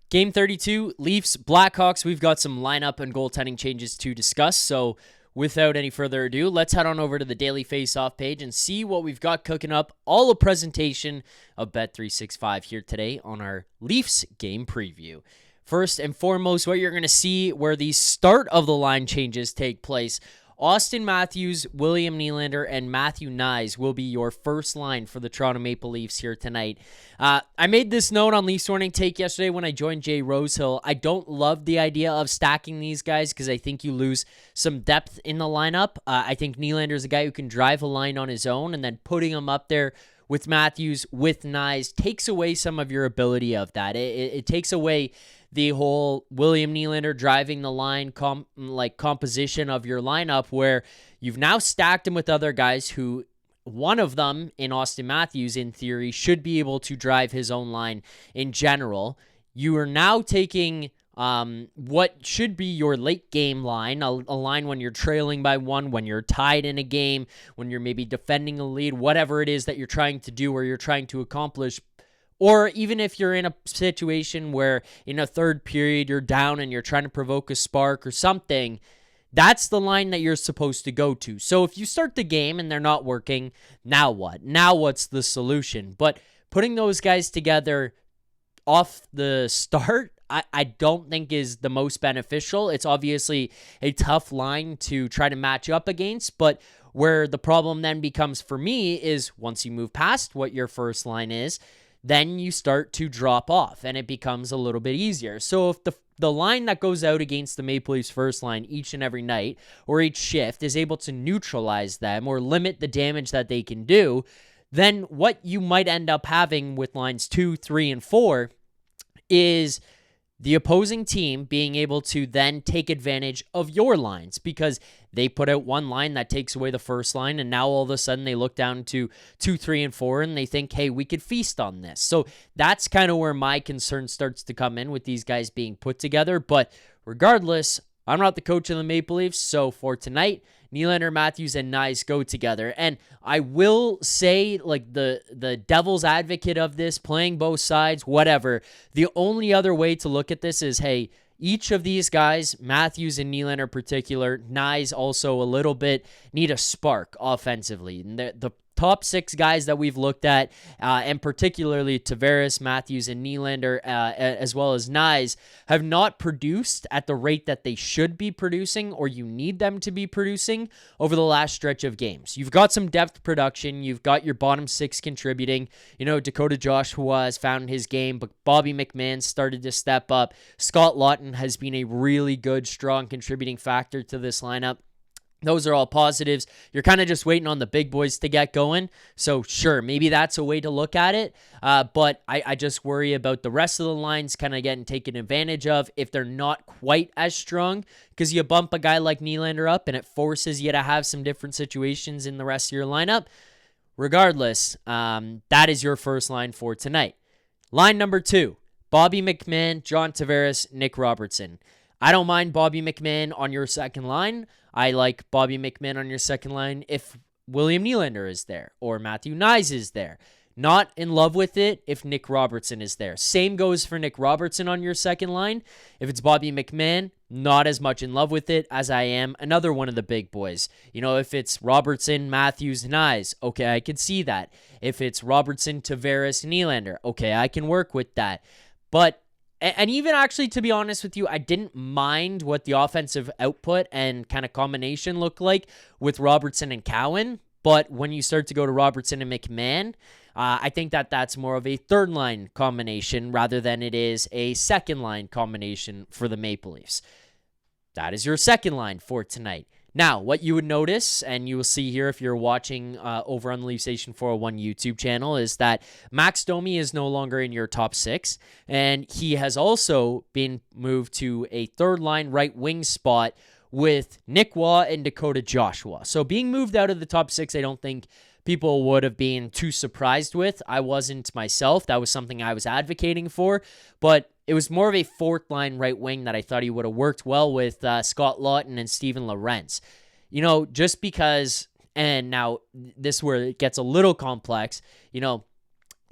Game 32, Leafs, Blackhawks. We've got some lineup and goaltending changes to discuss. So without any further ado, let's head on over to the Daily Faceoff page and see what we've got cooking up. All a presentation of Bet365 here today on our Leafs game preview. First and foremost, what you're going to see where the start of the line changes take place. Auston Matthews, William Nylander, and Matthew Knies will be your first line for the Toronto Maple Leafs here tonight. I made this note on Leafs Morning Take yesterday when I joined Jay Rosehill. I don't love the idea of stacking these guys because I think you lose some depth in the lineup. I think Nylander is a guy who can drive a line on his own, and then putting him up there with Matthews, with Knies, takes away some of your ability of that. It takes away the whole William Nylander driving the line composition of your lineup, where you've now stacked him with other guys who, one of them in Auston Matthews, in theory, should be able to drive his own line in general. You are now taking what should be your late game line, a line when you're trailing by one, when you're tied in a game, when you're maybe defending a lead, whatever it is that you're trying to do or you're trying to accomplish. Or even if you're in a situation where in a third period you're down and you're trying to provoke a spark or something, that's the line that you're supposed to go to. So if you start the game and they're not working, now what? Now what's the solution? But putting those guys together off the start, I don't think is the most beneficial. It's obviously a tough line to try to match up against, but where the problem then becomes for me is once you move past what your first line is, then you start to drop off and it becomes a little bit easier. So if the line that goes out against the Maple Leafs first line each and every night or each shift is able to neutralize them or limit the damage that they can do, then what you might end up having with lines 2, 3, and 4 is the opposing team being able to then take advantage of your lines because they put out one line that takes away the first line, and now all of a sudden they look down to 2, 3, and 4, and they think, hey, we could feast on this. So that's kind of where my concern starts to come in with these guys being put together. But regardless, I'm not the coach of the Maple Leafs, so for tonight, Nylander, Matthews, and Knies go together. And I will say, like, the devil's advocate of this, playing both sides, whatever, the only other way to look at this is, hey, each of these guys, Matthews and Nylander in particular, Knies also a little bit, need a spark offensively. And the top 6 guys that we've looked at, and particularly Tavares, Matthews, and Nylander, as well as Knies, have not produced at the rate that they should be producing or you need them to be producing over the last stretch of games. You've got some depth production. You've got your bottom 6 contributing. You know, Dakota Joshua has found his game, but Bobby McMann started to step up. Scott Laughton has been a really good, strong contributing factor to this lineup. Those are all positives. You're kind of just waiting on the big boys to get going. So sure, maybe that's a way to look at it. But I just worry about the rest of the lines kind of getting taken advantage of if they're not quite as strong, because you bump a guy like Nylander up and it forces you to have some different situations in the rest of your lineup. Regardless, that is your first line for tonight. Line number 2, Bobby McMann, John Tavares, Nick Robertson. I don't mind Bobby McMann on your second line. I like Bobby McMann on your second line if William Nylander is there or Matthew Knies is there. Not in love with it if Nick Robertson is there. Same goes for Nick Robertson on your second line. If it's Bobby McMann, not as much in love with it as I am another one of the big boys. You know, if it's Robertson, Matthews, Knies, okay, I can see that. If it's Robertson, Tavares, Nylander, okay, I can work with that. But and even actually, to be honest with you, I didn't mind what the offensive output and kind of combination looked like with Robertson and Cowan. But when you start to go to Robertson and McMann, I think that that's more of a third line combination rather than it is a second line combination for the Maple Leafs. That is your second line for tonight. Now, what you would notice, and you will see here if you're watching over on the Leafs Nation 401 YouTube channel, is that Max Domi is no longer in your top 6, and he has also been moved to a third-line right wing spot with Nick Waugh and Dakota Joshua. So being moved out of the top 6, I don't think people would have been too surprised with. I wasn't myself. That was something I was advocating for, but it was more of a fourth line right wing that I thought he would have worked well with Scott Laughton and Steven Lorentz. You know, just because, and now this is where it gets a little complex, you know,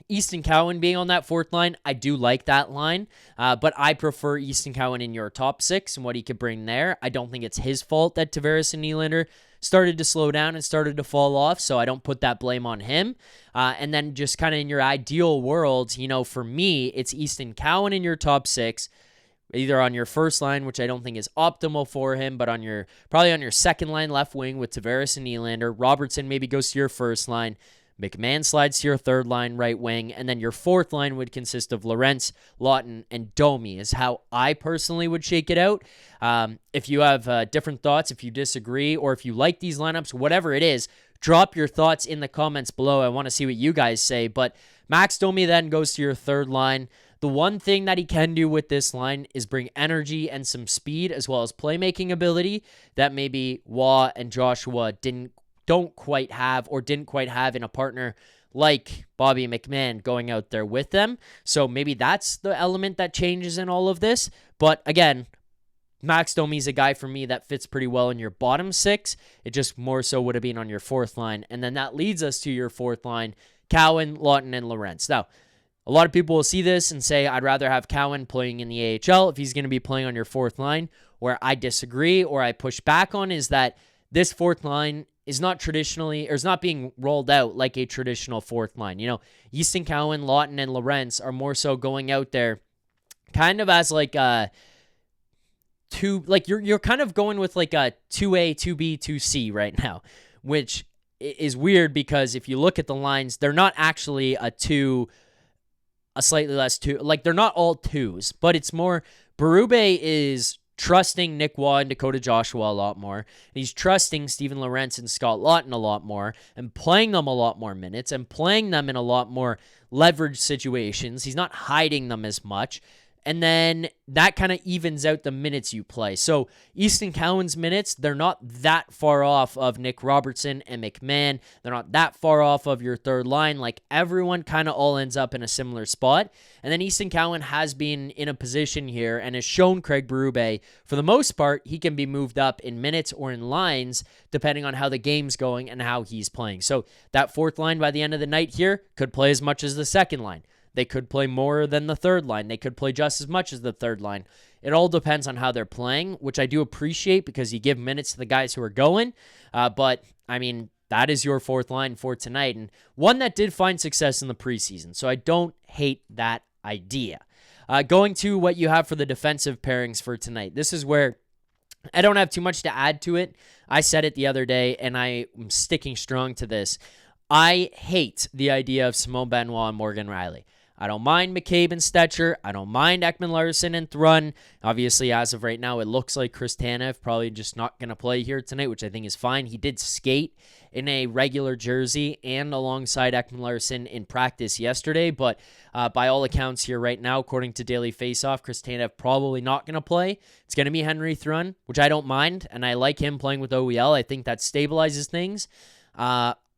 Easton Cowan being on that fourth line, I do like that line, but I prefer Easton Cowan in your top six and what he could bring there. I don't think it's his fault that Tavares and Nylander started to slow down and started to fall off, so I don't put that blame on him. And then just kind of in your ideal world, for me, it's Easton Cowan in your top six, either on your first line, which I don't think is optimal for him, but probably on your second line left wing with Tavares and Nylander. Robertson maybe goes to your first line. McMann slides to your third line right wing, and then your fourth line would consist of Lorentz, Laughton, and Domi is how I personally would shake it out. If you have different thoughts, if you disagree, or if you like these lineups, whatever it is, drop your thoughts in the comments below. I want to see what you guys say, but Max Domi then goes to your third line. The one thing that he can do with this line is bring energy and some speed as well as playmaking ability that maybe Woll and Joshua didn't quite have in a partner like Bobby McMann going out there with them. So maybe that's the element that changes in all of this. But again, Max Domi's a guy for me that fits pretty well in your bottom six. It just more so would have been on your fourth line. And then that leads us to your fourth line, Cowan, Laughton, and Lorentz. Now, a lot of people will see this and say, I'd rather have Cowan playing in the AHL if he's going to be playing on your fourth line. Where I disagree or I push back on is that this fourth line is not traditionally, or is not being rolled out like a traditional fourth line. Easton Cowan, Laughton, and Lorentz are more so going out there kind of as like a you're kind of going with like a 2A, 2B, 2C right now, which is weird because if you look at the lines, they're not actually a slightly less two, like they're not all twos, but it's more Berube is trusting Nick Waugh and Dakota Joshua a lot more. And he's trusting Steven Lorentz and Scott Laughton a lot more and playing them a lot more minutes and playing them in a lot more leverage situations. He's not hiding them as much. And then that kind of evens out the minutes you play. So Easton Cowan's minutes, they're not that far off of Nick Robertson and McMann. They're not that far off of your third line. Like everyone kind of all ends up in a similar spot. And then Easton Cowan has been in a position here and has shown Craig Berube, for the most part, he can be moved up in minutes or in lines depending on how the game's going and how he's playing. So that fourth line by the end of the night here could play as much as the second line. They could play more than the third line. They could play just as much as the third line. It all depends on how they're playing, which I do appreciate because you give minutes to the guys who are going. But, I mean, that is your fourth line for tonight, and one that did find success in the preseason. So I don't hate that idea. Going to what you have for the defensive pairings for tonight. This is where I don't have too much to add to it. I said it the other day, and I am sticking strong to this. I hate the idea of Simone Benoit and Morgan Rielly. I don't mind McCabe and Stetcher. I don't mind Ekman-Larsson and Thrun. Obviously, as of right now, it looks like Chris Tanev probably just not going to play here tonight, which I think is fine. He did skate in a regular jersey and alongside Ekman-Larsson in practice yesterday, but by all accounts here right now, according to Daily Faceoff, Chris Tanev probably not going to play. It's going to be Henri Thrun, which I don't mind, and I like him playing with OEL. I think that stabilizes things.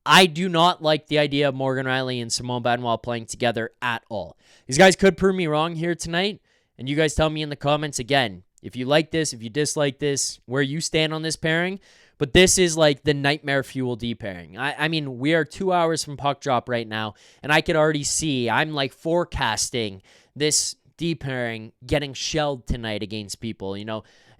I do not like the idea of Morgan Rielly and Simone Benoit playing together at all. These guys could prove me wrong here tonight, and you guys tell me in the comments again if you like this, if you dislike this, where you stand on this pairing. But this is like the nightmare fuel D pairing. I mean, we are 2 hours from puck drop right now, and I could already see, I'm like forecasting this D pairing getting shelled tonight against people.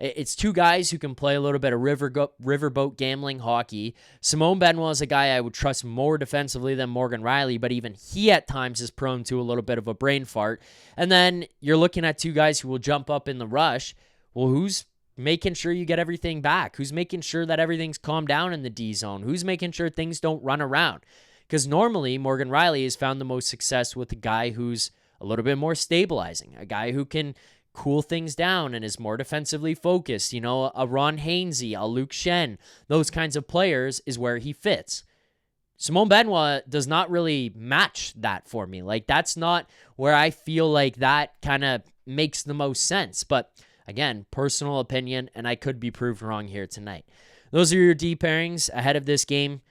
It's two guys who can play a little bit of riverboat gambling hockey. Simone Benoit is a guy I would trust more defensively than Morgan Rielly, but even he at times is prone to a little bit of a brain fart. And then you're looking at two guys who will jump up in the rush. Well, who's making sure you get everything back? Who's making sure that everything's calmed down in the D zone? Who's making sure things don't run around? Because normally Morgan Rielly has found the most success with a guy who's a little bit more stabilizing, a guy who can cool things down and is more defensively focused. A Ron Hainsey, a Luke Shen, those kinds of players is where he fits. Simone Benoit does not really match that for me. Like, that's not where I feel like that kind of makes the most sense. But again, personal opinion, and I could be proved wrong here tonight. Those are your D pairings ahead of this game.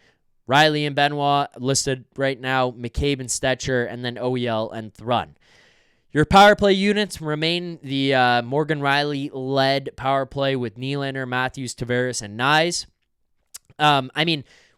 Rielly and Benoit listed right now, McCabe and Stetcher, and then OEL and Thrun. Your power play units remain the Morgan Rielly-led power play with Nylander, Matthews, Tavares, and Knies.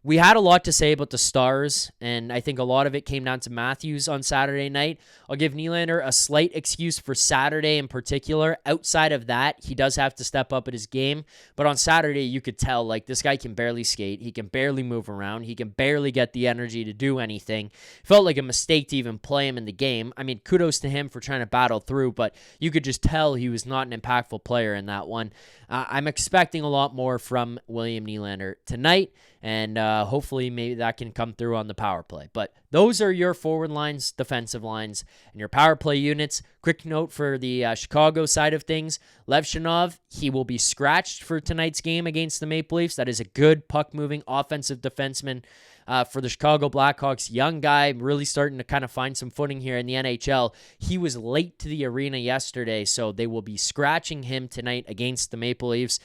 We had a lot to say about the Stars, and I think a lot of it came down to Matthews on Saturday night. I'll give Nylander a slight excuse for Saturday in particular. Outside of that, he does have to step up at his game. But on Saturday, you could tell, like, this guy can barely skate. He can barely move around. He can barely get the energy to do anything. Felt like a mistake to even play him in the game. I mean, kudos to him for trying to battle through, but you could just tell he was not an impactful player in that one. I'm expecting a lot more from William Nylander tonight, and hopefully maybe that can come through on the power play. But those are your forward lines, defensive lines, and your power play units. Quick note for the Chicago side of things. Levchinov, he will be scratched for tonight's game against the Maple Leafs. That is a good puck-moving offensive defenseman for the Chicago Blackhawks. Young guy, really starting to kind of find some footing here in the NHL. He was late to the arena yesterday, so they will be scratching him tonight against the Maple Leafs.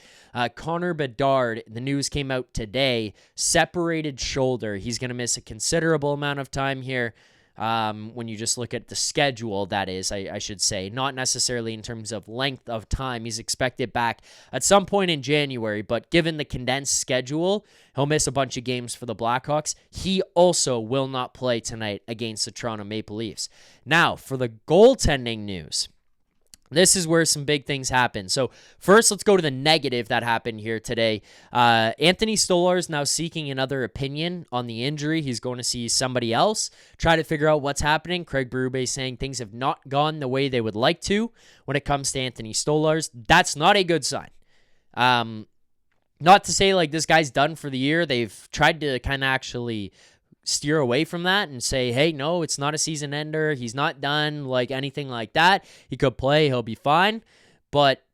Connor Bedard, the news came out today, separated shoulder. He's going to miss a considerable amount of time here. When you just look at the schedule, that is, I should say, not necessarily in terms of length of time. He's expected back at some point in January, but given the condensed schedule, he'll miss a bunch of games for the Blackhawks. He also will not play tonight against the Toronto Maple Leafs. Now, for the goaltending news. This is where some big things happen. So first, let's go to the negative that happened here today. Anthony Stolarz now seeking another opinion on the injury. He's going to see somebody else, try to figure out what's happening. Craig Berube saying things have not gone the way they would like to when it comes to Anthony Stolarz. That's not a good sign. Not to say like this guy's done for the year. They've tried to kind of actually steer away from that and say, hey, no, it's not a season ender. He's not done, like anything like that. He could play. He'll be fine. But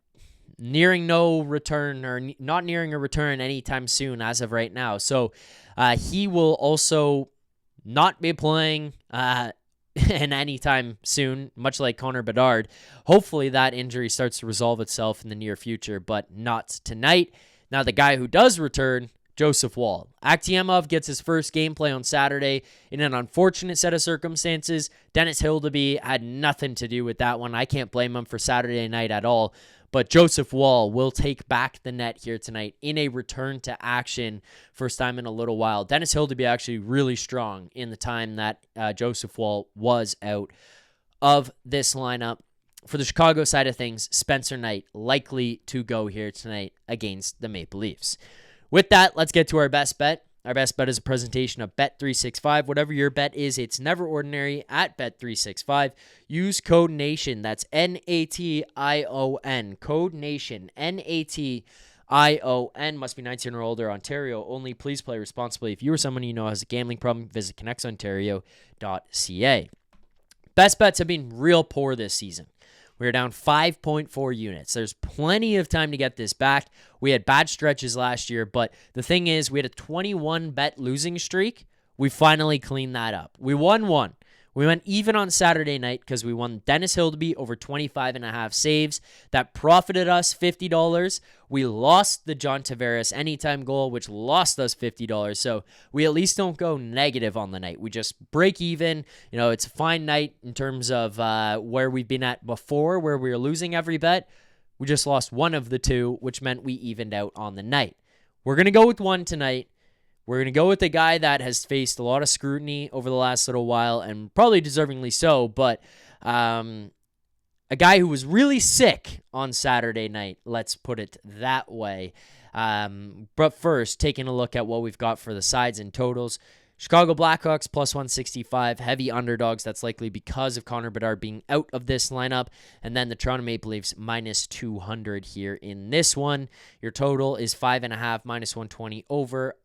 nearing no return, or not nearing a return anytime soon as of right now. So he will also not be playing and anytime soon, much like Connor Bedard. Hopefully that injury starts to resolve itself in the near future, but not tonight. Now the guy who does return, Joseph Woll. Akhtiemov gets his first gameplay on Saturday in an unfortunate set of circumstances. Dennis Hildeby had nothing to do with that one. I can't blame him for Saturday night at all. But Joseph Woll will take back the net here tonight in a return to action, first time in a little while. Dennis Hildeby actually really strong in the time that Joseph Woll was out of this lineup. For the Chicago side of things, Spencer Knight likely to go here tonight against the Maple Leafs. With that, let's get to our best bet. Our best bet is a presentation of Bet365. Whatever your bet is, it's never ordinary at Bet365. Use code NATION. That's NATION. Code NATION. NATION. Must be 19 or older. Ontario only. Please play responsibly. If you or someone you know has a gambling problem, visit connectsontario.ca. Best bets have been real poor this season. We're down 5.4 units. There's plenty of time to get this back. We had bad stretches last year, but the thing is, we had a 21 bet losing streak. We finally cleaned that up. We won one. We went even on Saturday night because we won Dennis Hildeby over 25.5 saves. That profited us $50. We lost the John Tavares anytime goal, which lost us $50. So we at least don't go negative on the night. We just break even. You know, it's a fine night in terms of where we've been at before, where we were losing every bet. We just lost one of the two, which meant we evened out on the night. We're going to go with one tonight. We're going to go with a guy that has faced a lot of scrutiny over the last little while, and probably deservingly so, but a guy who was really sick on Saturday night, let's put it that way. But first, taking a look at what we've got for the sides and totals. Chicago Blackhawks plus 165, heavy underdogs. That's likely because of Connor Bedard being out of this lineup. And then the Toronto Maple Leafs minus 200 here in this one. Your total is 5.5, minus 120 over.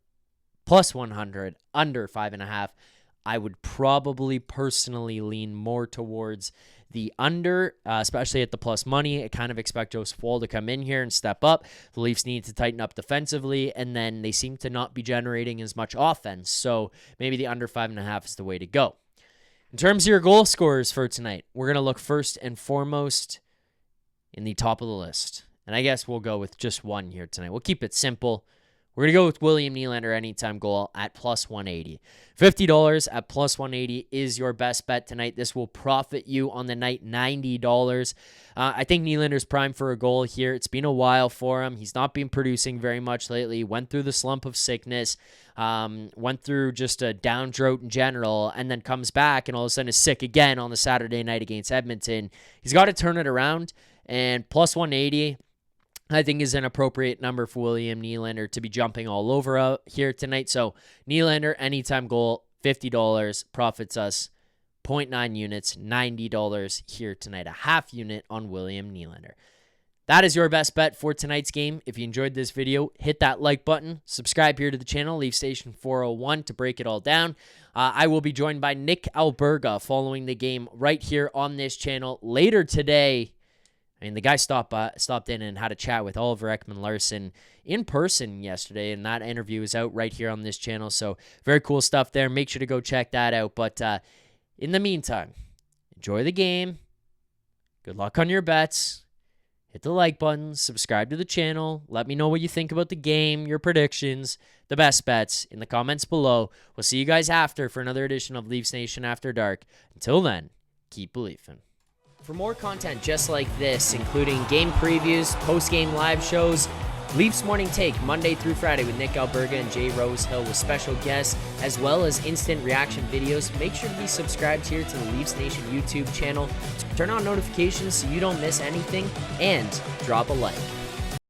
Plus 100, under 5.5. I would probably personally lean more towards the under, especially at the plus money. I kind of expect Joseph Woll to come in here and step up. The Leafs need to tighten up defensively, and then they seem to not be generating as much offense. So maybe the under 5.5 is the way to go. In terms of your goal scorers for tonight, we're going to look first and foremost in the top of the list. And I guess we'll go with just one here tonight. We'll keep it simple. We're going to go with William Nylander anytime goal at plus 180. $50 at plus 180 is your best bet tonight. This will profit you on the night $90. I think Nylander's primed for a goal here. It's been a while for him. He's not been producing very much lately. Went through the slump of sickness. Went through just a down drought in general, and then comes back and all of a sudden is sick again on the Saturday night against Edmonton. He's got to turn it around, and plus 180 I think is an appropriate number for William Nylander to be jumping all over out here tonight. So Nylander, anytime goal, $50, profits us 0.9 units, $90 here tonight. A half unit on William Nylander. That is your best bet for tonight's game. If you enjoyed this video, hit that like button, subscribe here to the channel, leave Station 401 to break it all down. I will be joined by Nick Alberga following the game right here on this channel later today. I mean, the guy stopped in and had a chat with Oliver Ekman-Larsson in person yesterday, and that interview is out right here on this channel. So very cool stuff there. Make sure to go check that out. But in the meantime, enjoy the game. Good luck on your bets. Hit the like button. Subscribe to the channel. Let me know what you think about the game, your predictions, the best bets in the comments below. We'll see you guys after for another edition of Leafs Nation After Dark. Until then, keep believing. For more content just like this, including game previews, post-game live shows, Leafs Morning Take Monday through Friday with Nick Alberga and Jay Rosehill with special guests, as well as instant reaction videos, make sure to be subscribed here to the Leafs Nation YouTube channel. Turn on notifications so you don't miss anything, and drop a like.